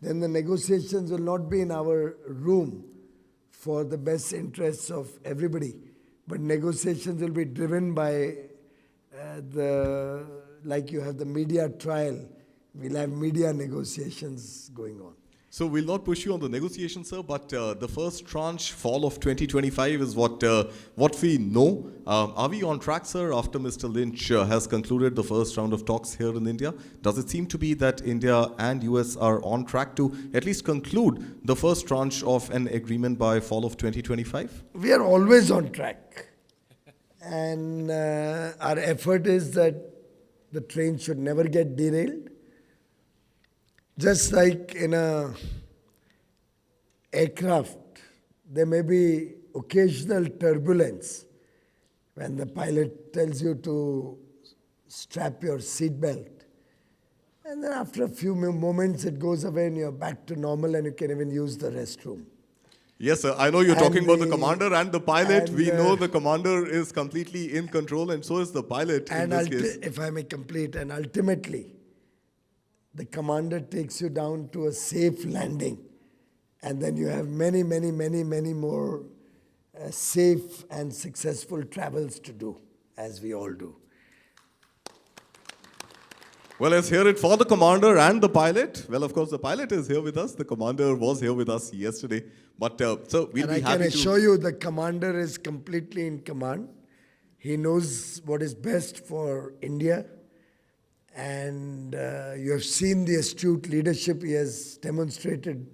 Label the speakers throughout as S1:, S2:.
S1: then the negotiations will not be in our room for the best interests of everybody, but negotiations will be driven by like you have the media trial, we'll have media negotiations going on.
S2: So we'll not push you on the negotiation, sir, but the first tranche, fall of 2025, is what we know. Are we on track, sir, after Mr. Lynch has concluded the first round of talks here in India? Does it seem to be that India and US are on track to at least conclude the first tranche of an agreement by fall of 2025?
S1: We are always on track. And our effort is that the train should never get derailed. Just like in a aircraft, there may be occasional turbulence when the pilot tells you to strap your seatbelt. And then after a few moments, it goes away and you're back to normal and you can even use the restroom.
S2: Yes, sir. I know you're talking about the commander and the pilot. We know the commander is completely in control and so is the pilot in this case.
S1: If I may complete, and ultimately, the commander takes you down to a safe landing, and then you have many, many, many, many more safe and successful travels to do, as we all do.
S2: Well, let's hear it for the commander and the pilot. Well, of course, the pilot is here with us. The commander was here with us yesterday. But so we'll be happy to...
S1: I can assure you the commander is completely in command. He knows what is best for India. And you have seen the astute leadership he has demonstrated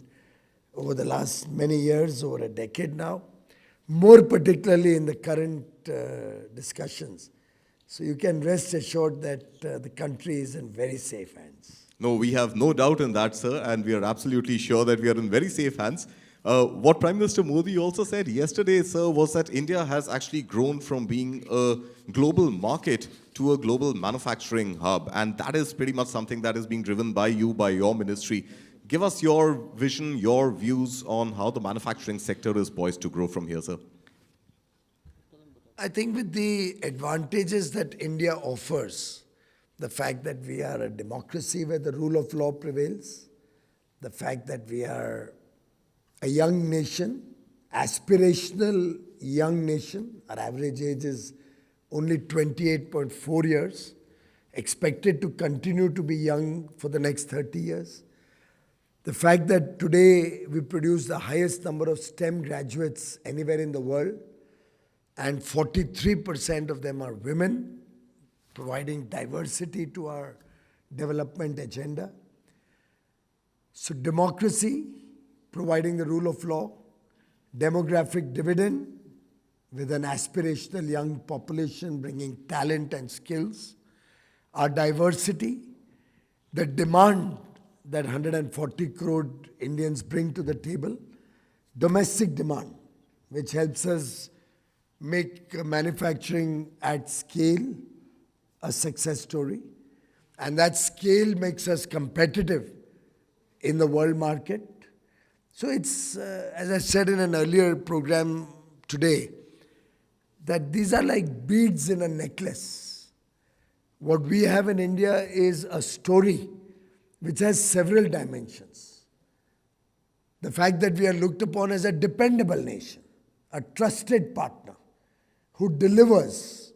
S1: over the last many years, over a decade now, more particularly in the current discussions. So you can rest assured that the country is in very safe hands.
S2: No, we have no doubt in that, sir, and we are absolutely sure that we are in very safe hands. What Prime Minister Modi also said yesterday, sir, was that India has actually grown from being a global market to a global manufacturing hub. And that is pretty much something that is being driven by you, by your ministry. Give us your vision, your views on how the manufacturing sector is poised to grow from here, sir.
S1: I think with the advantages that India offers, the fact that we are a democracy where the rule of law prevails, the fact that we are a young nation, aspirational young nation, our average age is only 28.4 years, expected to continue to be young for the next 30 years. The fact that today we produce the highest number of STEM graduates anywhere in the world, and 43% of them are women, providing diversity to our development agenda. So democracy, providing the rule of law, demographic dividend with an aspirational young population bringing talent and skills, our diversity, the demand that 140 crore Indians bring to the table, domestic demand, which helps us make manufacturing at scale a success story. And that scale makes us competitive in the world market. So it's, as I said in an earlier program today, that these are like beads in a necklace. What we have in India is a story which has several dimensions. The fact that we are looked upon as a dependable nation, a trusted partner who delivers.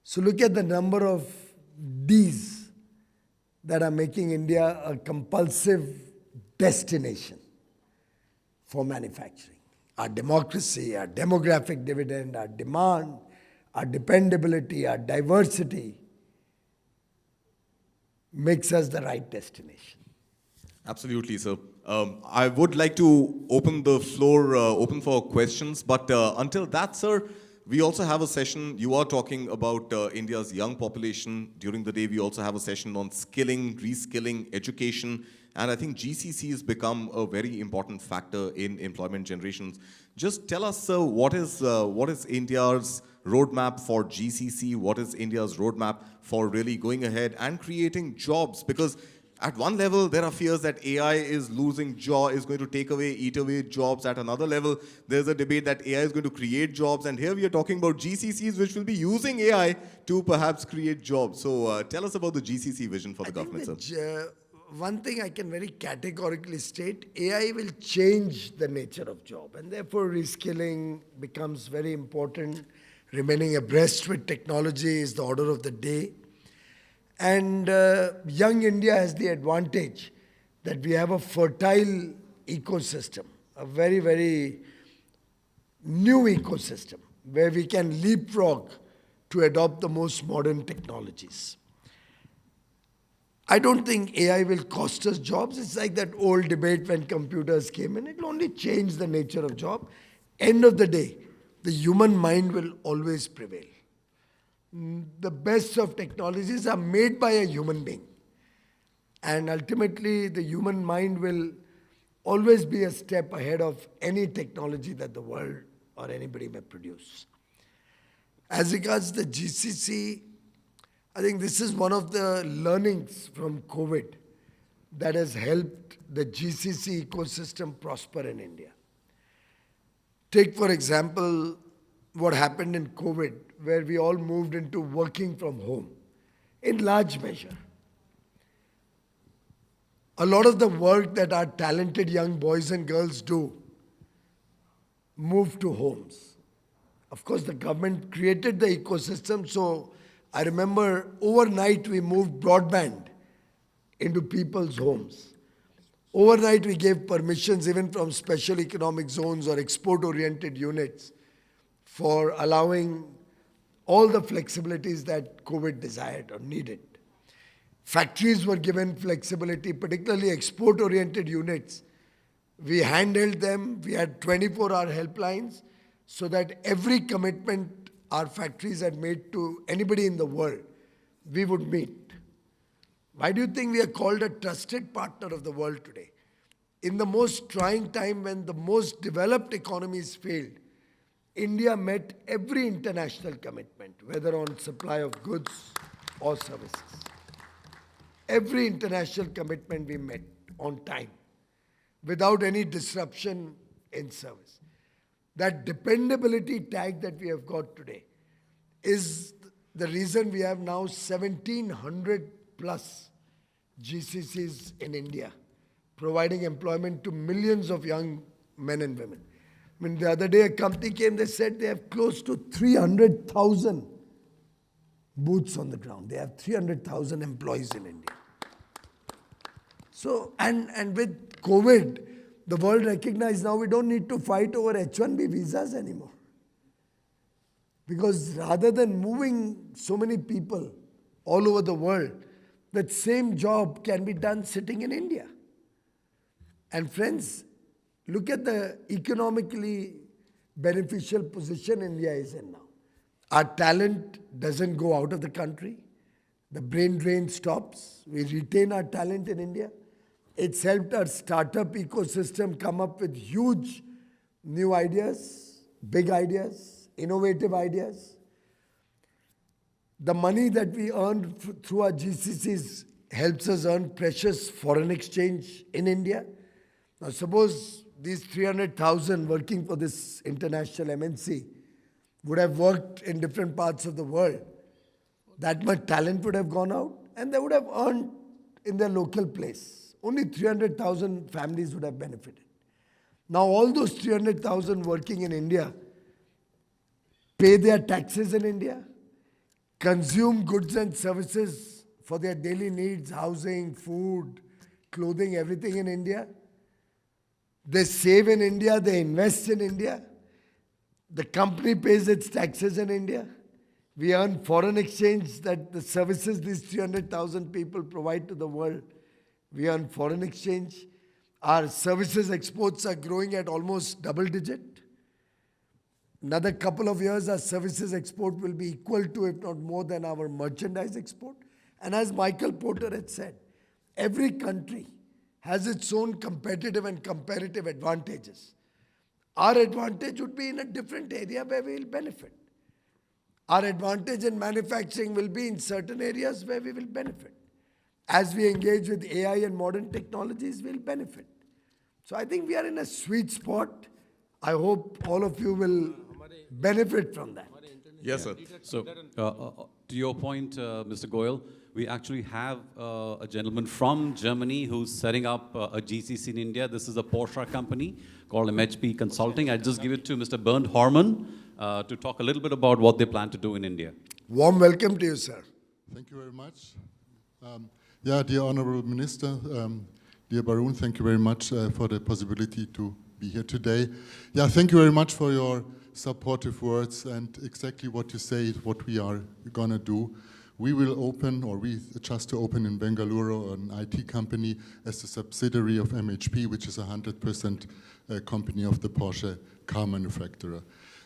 S1: So look at the number of Ds that are making India a compulsive destination for manufacturing. Our democracy, our demographic dividend, our demand, our dependability, our diversity makes us the right destination.
S2: Absolutely, sir. I would like to open the floor open for questions, but until that, sir, we also have a session. You are talking about India's young population. During the day, we also have a session on skilling, reskilling, education, and I think GCC has become a very important factor in employment generations. Just tell us, sir, what is India's roadmap for GCC? What is India's roadmap for really going ahead and creating jobs? Because at one level, there are fears that AI is losing is going to take away, eat away jobs. At another level, there's a debate that AI is going to create jobs. And here we are talking about GCCs, which will be using AI to perhaps create jobs. So tell us about the GCC vision for the government, sir.
S1: one thing I can very categorically state, AI will change the nature of job, and therefore reskilling becomes very important. Remaining abreast with technology is the order of the day. And young India has the advantage that we have a fertile ecosystem, a very, very new ecosystem where we can leapfrog to adopt the most modern technologies. I don't think AI will cost us jobs. It's like that old debate when computers came in. It will only change the nature of job. End of the day, the human mind will always prevail. The best of technologies are made by a human being. And ultimately, the human mind will always be a step ahead of any technology that the world or anybody may produce. As regards the GCC, I think this is one of the learnings from COVID that has helped the GCC ecosystem prosper in India. Take, for example, what happened in COVID, where we all moved into working from home in large measure. A lot of the work that our talented young boys and girls do moved to homes. Of course, the government created the ecosystem, so I remember overnight we moved broadband into people's homes. Overnight we gave permissions even from special economic zones or export-oriented units for allowing all the flexibilities that COVID desired or needed. Factories were given flexibility, particularly export-oriented units. We handheld them. We had 24-hour helplines so that every commitment our factories had made to anybody in the world, we would meet. Why do you think we are called a trusted partner of the world today? In the most trying time when the most developed economies failed, India met every international commitment, whether on supply of goods or services. Every international commitment we met on time, without any disruption in service. That dependability tag that we have got today is the reason we have now 1,700 plus GCCs in India, providing employment to millions of young men and women. I mean, the other day a company came, they said they have close to 300,000 boots on the ground. They have 300,000 employees in India. So, and with COVID, the world recognized now we don't need to fight over H-1B visas anymore. Because rather than moving so many people all over the world, that same job can be done sitting in India. And friends, look at the economically beneficial position India is in now. Our talent doesn't go out of the country. The brain drain stops. We retain our talent in India. It's helped our startup ecosystem come up with huge new ideas, big ideas, innovative ideas. The money that we earn through our GCCs helps us earn precious foreign exchange in India. Now suppose these 300,000 working for this international MNC would have worked in different parts of the world. That much talent would have gone out and they would have earned in their local place. Only 300,000 families would have benefited. Now all those 300,000 working in India pay their taxes in India, consume goods and services for their daily needs, housing, food, clothing, everything in India. They save in India, they invest in India. The company pays its taxes in India. We earn foreign exchange, that the services these 300,000 people provide to the world. We earn foreign exchange. Our services exports are growing at almost double digit. Another couple of years, our services export will be equal to, if not more than, our merchandise export. And as Michael Porter had said, every country has its own competitive and comparative advantages. Our advantage would be in a different area where we will benefit. Our advantage in manufacturing will be in certain areas where we will benefit. As we engage with AI and modern technologies, we'll benefit. So I think we are in a sweet spot. I hope all of you will benefit from that.
S2: Yes, sir.
S3: So, to your point, Mr. Goyal, We actually have a gentleman from Germany who's setting up a GCC in India. This is a Porsche company called MHP Consulting. I just give it to Mr. Bernd Horman to talk a little bit about what they plan to do in India.
S1: Warm welcome to you, sir.
S4: Thank you very much. Yeah, dear Honorable Minister, dear Barun, thank you very much for the possibility to be here today. Yeah, thank you very much for your supportive words, and exactly what you say is what we are going to do. We will open, or we just to open in Bengaluru, an IT company as a subsidiary of MHP, which is a 100% company of the Porsche car manufacturer.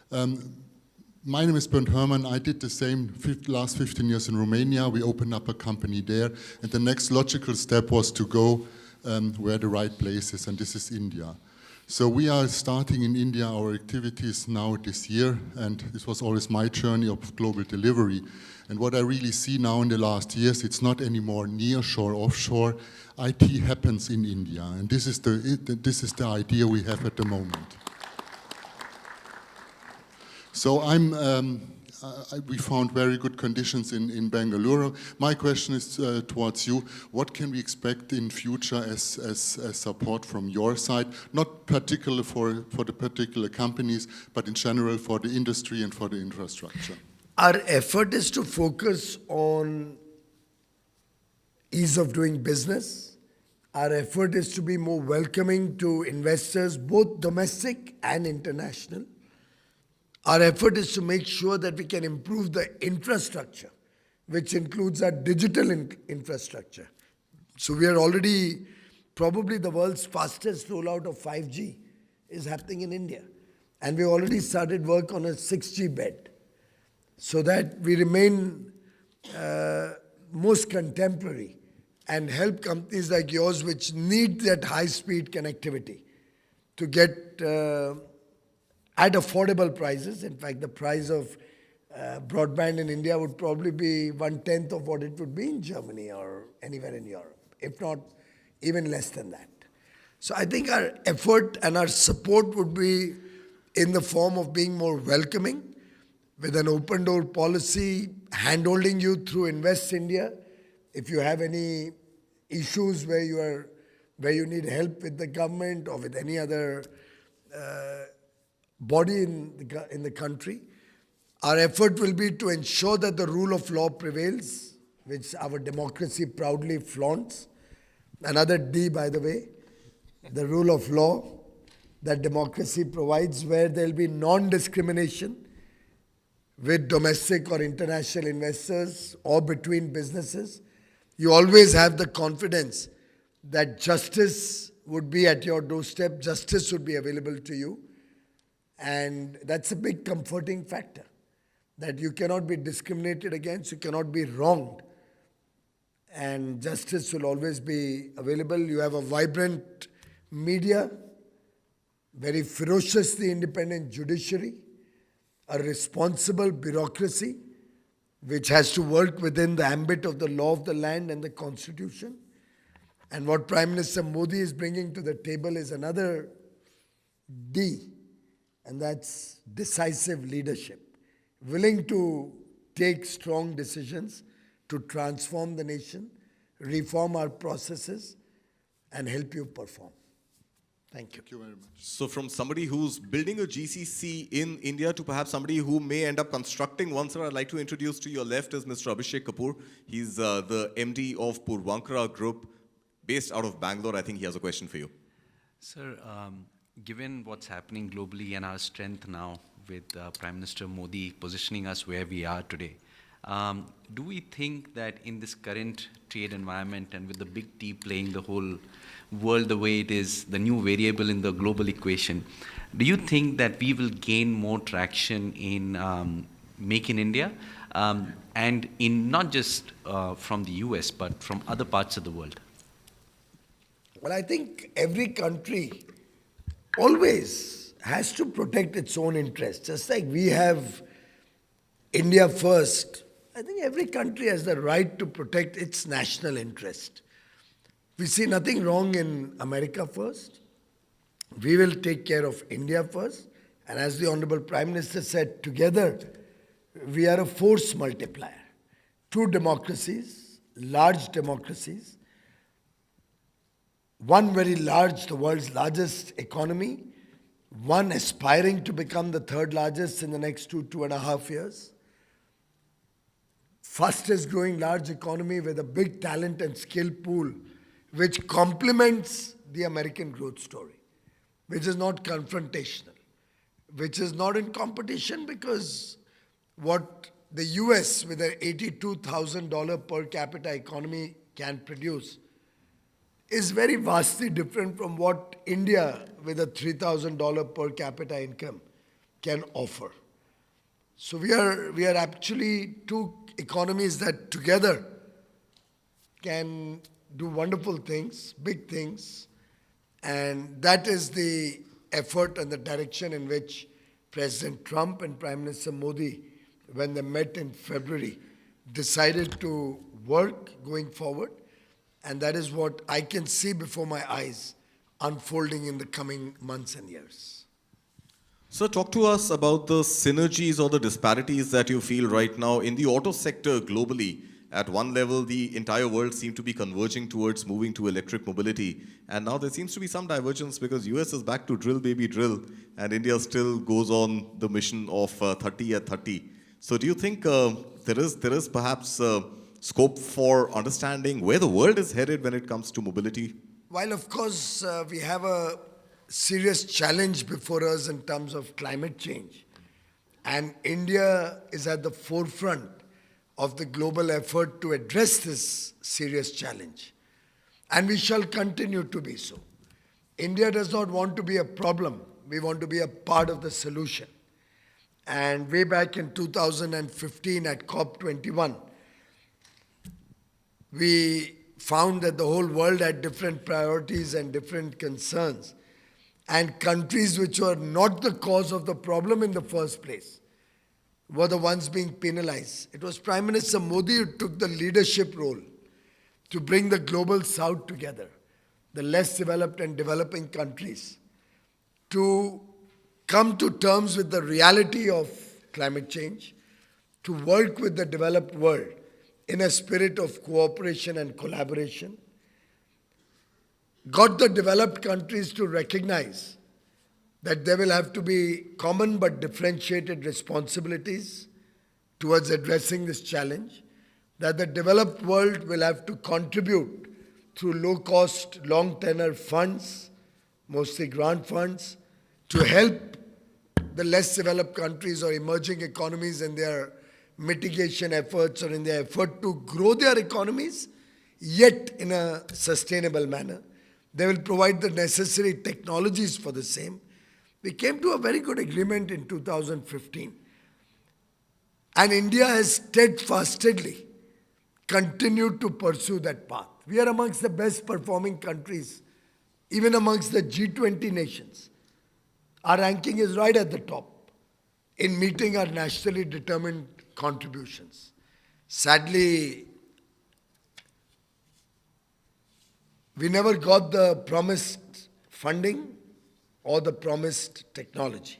S4: My name is Bernd Hermann. I did the same last 15 years in Romania. We opened up a company there, and the next logical step was to go where the right place is, and this is India. So we are starting in India our activities now this year, and this was always my journey of global delivery. And what I really see now in the last years, it's not anymore nearshore, offshore. IT happens in India, and this is the idea we have at the moment. So we found very good conditions in Bengaluru. My question is towards you. What can we expect in future as support from your side? Not particularly for the particular companies, but in general for the industry and for the infrastructure.
S1: Our effort is to focus on ease of doing business. Our effort is to be more welcoming to investors, both domestic and international. Our effort is to make sure that we can improve the infrastructure, which includes our digital infrastructure. So we are already, probably the world's fastest rollout of 5G is happening in India. And we already started work on a 6G bed, so that we remain most contemporary and help companies like yours which need that high-speed connectivity to get at affordable prices. In fact, the price of broadband in India would probably be 1/10 of what it would be in Germany or anywhere in Europe, if not even less than that. So I think our effort and our support would be in the form of being more welcoming, with an open door policy, hand-holding you through Invest India. If you have any issues where you need help with the government or with any other body in the country, our effort will be to ensure that the rule of law prevails, which our democracy proudly flaunts. Another D, by the way, the rule of law that democracy provides, where there will be non-discrimination with domestic or international investors or between businesses. You always have the confidence that justice would be at your doorstep, justice would be available to you. And that's a big comforting factor, that you cannot be discriminated against, you cannot be wronged, and justice will always be available. You have a vibrant media, very ferociously independent judiciary, a responsible bureaucracy which has to work within the ambit of the law of the land and the constitution. And what Prime Minister Modi is bringing to the table is another D, and that's decisive leadership, willing to take strong decisions to transform the nation, reform our processes, and help you perform. Thank you.
S4: Thank you very much.
S2: So from somebody who's building a GCC in India to perhaps somebody who may end up constructing one, sir, I'd like to introduce to your left is Mr. Abhishek Kapoor. He's the MD of Puravankara Group, based out of Bangalore. I think he has a question for you.
S5: Sir, given what's happening globally and our strength now with Prime Minister Modi positioning us where we are today, do we think that in this current trade environment and with the big T playing the whole world the way it is, the new variable in the global equation, do you think that we will gain more traction in Make in India and in not just from the US but from other parts of the world?
S1: Well, I think every country always has to protect its own interests. Just like we have India first, I think every country has the right to protect its national interest. We see nothing wrong in America first. We will take care of India first. And as the Honorable Prime Minister said, together we are a force multiplier. Two democracies large democracies. One very large, the world's largest economy. One aspiring to become the third largest in the next 2.5 years. Fastest growing large economy with a big talent and skill pool, which complements the American growth story, which is not confrontational, which is not in competition, because what the US with an $82,000 per capita economy can produce is very vastly different from what India with a $3,000 per capita income can offer. So we are actually two economies that together can do wonderful things, big things, and that is the effort and the direction in which President Trump and Prime Minister Modi, when they met in February, decided to work going forward, and that is what I can see before my eyes unfolding in the coming months and years.
S2: So talk to us about the synergies or the disparities that you feel right now in the auto sector globally. At one level, the entire world seemed to be converging towards moving to electric mobility. And now there seems to be some divergence because US is back to drill, baby, drill. And India still goes on the mission of 30 at 30. So do you think there is perhaps scope for understanding where the world is headed when it comes to mobility?
S1: While of course we have a serious challenge before us in terms of climate change, and India is at the forefront of the global effort to address this serious challenge, and we shall continue to be so. India does not want to be a problem, we want to be a part of the solution. And way back in 2015 at COP21, we found that the whole world had different priorities and different concerns, and countries which were not the cause of the problem in the first place were the ones being penalized. It was Prime Minister Modi who took the leadership role to bring the global south together, the less developed and developing countries, to come to terms with the reality of climate change, to work with the developed world in a spirit of cooperation and collaboration, got the developed countries to recognize that there will have to be common but differentiated responsibilities towards addressing this challenge, that the developed world will have to contribute through low-cost, long-tenor funds, mostly grant funds, to help the less developed countries or emerging economies in their mitigation efforts or in their effort to grow their economies, yet in a sustainable manner. They will provide the necessary technologies for the same. We came to a very good agreement in 2015. And India has steadfastly continued to pursue that path. We are amongst the best performing countries, even amongst the G20 nations. Our ranking is right at the top in meeting our nationally determined contributions. Sadly, we never got the promised funding or the promised technology.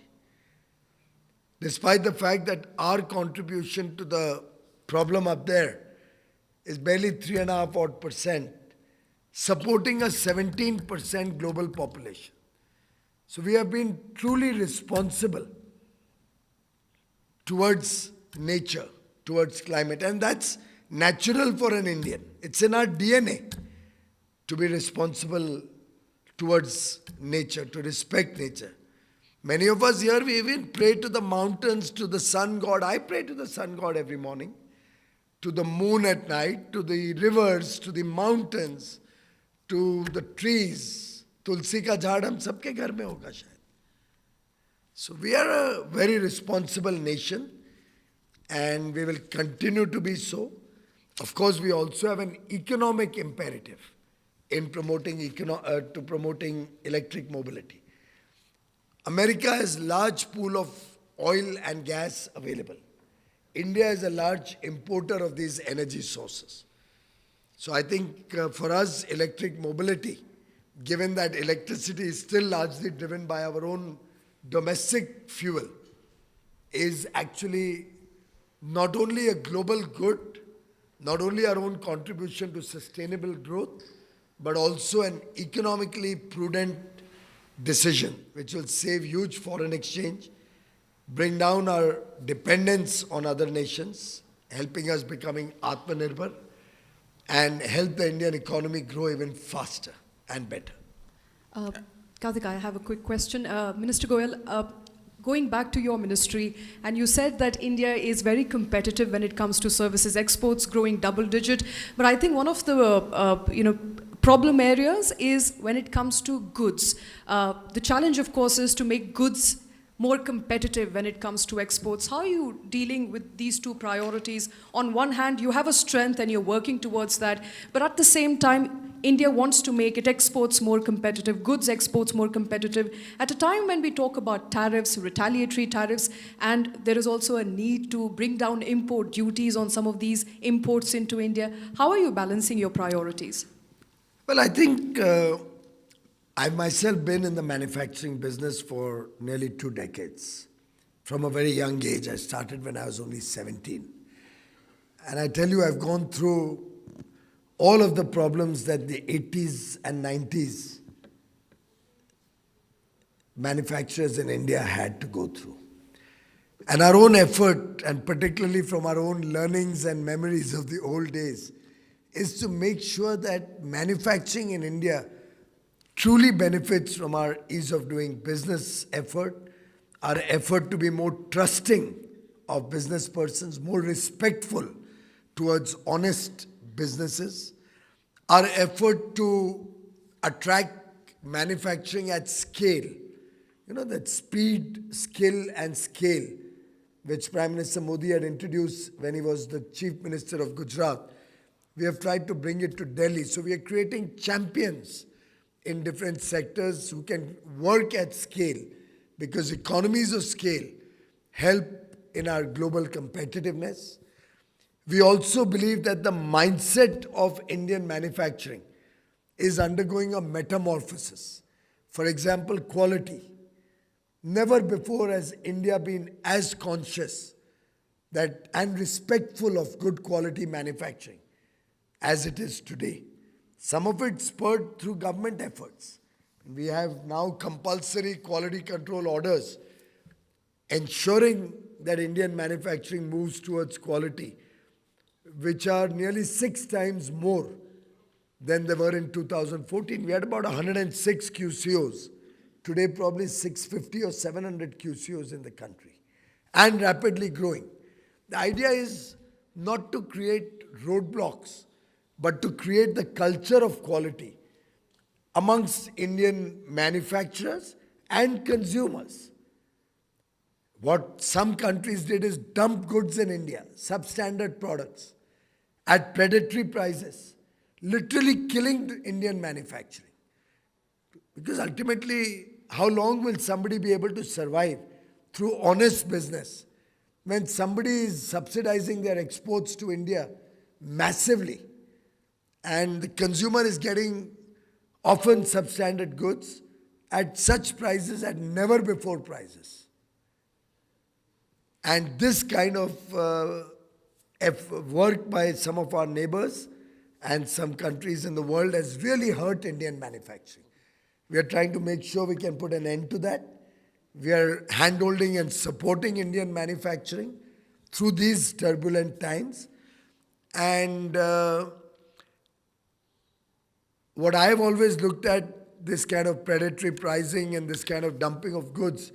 S1: Despite the fact that our contribution to the problem up there is barely 3.5%, supporting a 17% global population. So we have been truly responsible towards nature, towards climate, and that's natural for an Indian. It's in our DNA to be responsible towards nature, to respect nature. Many of us here, we even pray to the mountains, to the sun god. I pray to the sun god every morning, to the moon at night, to the rivers, to the mountains, to the trees. तुलसी का झाड़ हम सबके घर में होगा शायद. So we are a very responsible nation, and we will continue to be so. Of course, we also have an economic imperative in promoting electric mobility. America has large pool of oil and gas available. India is a large importer of these energy sources. So I think for us, electric mobility, given that electricity is still largely driven by our own domestic fuel, is actually not only a global good, not only our own contribution to sustainable growth, but also an economically prudent decision which will save huge foreign exchange, bring down our dependence on other nations, helping us becoming Atmanirbhar, and help the Indian economy grow even faster and better.
S6: Karthik, I have a quick question. Minister Goyal, going back to your ministry, and you said that India is very competitive when it comes to services exports, growing double digit. But I think one of the problem areas is when it comes to goods. The challenge, of course, is to make goods more competitive when it comes to exports. How are you dealing with these two priorities? On one hand, you have a strength and you're working towards that, but at the same time, India wants to make its exports more competitive, goods exports more competitive, at a time when we talk about tariffs, retaliatory tariffs, and there is also a need to bring down import duties on some of these imports into India. How are you balancing your priorities?
S1: Well, I think I've myself been in the manufacturing business for nearly 2 decades. From a very young age, I started when I was only 17. And I tell you, I've gone through all of the problems that the 80s and 90s manufacturers in India had to go through. And our own effort, and particularly from our own learnings and memories of the old days, is to make sure that manufacturing in India truly benefits from our ease of doing business effort, our effort to be more trusting of business persons, more respectful towards honest businesses, our effort to attract manufacturing at scale. You know, that speed, skill and scale, which Prime Minister Modi had introduced when he was the Chief Minister of Gujarat. We have tried to bring it to Delhi. So we are creating champions in different sectors who can work at scale, because economies of scale help in our global competitiveness. We also believe that the mindset of Indian manufacturing is undergoing a metamorphosis. For example, quality. Never before has India been as conscious that and respectful of good quality manufacturing as it is today. Some of it spurred through government efforts. We have now compulsory quality control orders ensuring that Indian manufacturing moves towards quality, which are nearly 6 times more than they were in 2014. We had about 106 QCOs. Today, probably 650 or 700 QCOs in the country, and rapidly growing. The idea is not to create roadblocks, but to create the culture of quality amongst Indian manufacturers and consumers. What some countries did is dump goods in India, substandard products, at predatory prices, literally killing the Indian manufacturing. Because ultimately, how long will somebody be able to survive through honest business when somebody is subsidizing their exports to India massively, and the consumer is getting often substandard goods at such prices at never before prices? And this kind of work by some of our neighbors and some countries in the world has really hurt Indian manufacturing. We are trying to make sure we can put an end to that. We are handholding and supporting Indian manufacturing through these turbulent times. And what I have always looked at, this kind of predatory pricing and this kind of dumping of goods,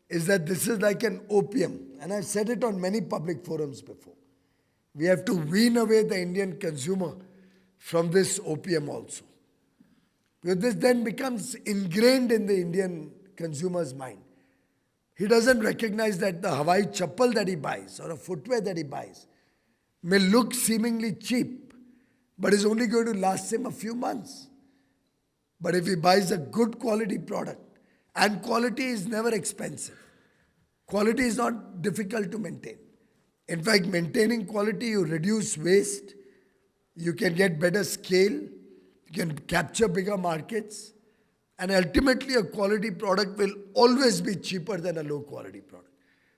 S1: is that this is like an opium. And I've said it on many public forums before. We have to wean away the Indian consumer from this opium also. Because this then becomes ingrained in the Indian consumer's mind. He doesn't recognize that the Hawaii chappal that he buys or a footwear that he buys may look seemingly cheap, but is only going to last him a few months. But if he buys a good quality product, and quality is never expensive. Quality is not difficult to maintain. In fact, maintaining quality, you reduce waste, you can get better scale, you can capture bigger markets, and ultimately a quality product will always be cheaper than a low quality product.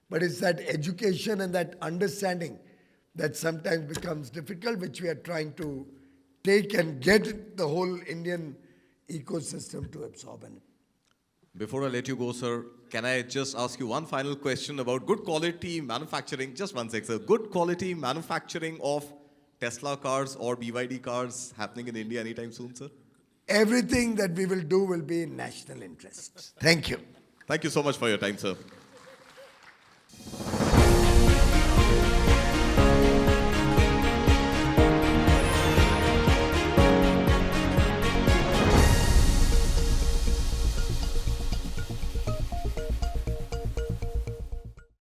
S1: But it's that education and that understanding that sometimes becomes difficult, which we are trying to take and get the whole Indian ecosystem to absorb in.
S2: Before I let you go, sir, can I just ask you one final question about good quality manufacturing? Just one sec, sir. Good quality manufacturing of Tesla cars or BYD cars happening in India anytime soon, sir?
S1: Everything that we will do will be in national interest. Thank you.
S2: Thank you so much for your time, sir.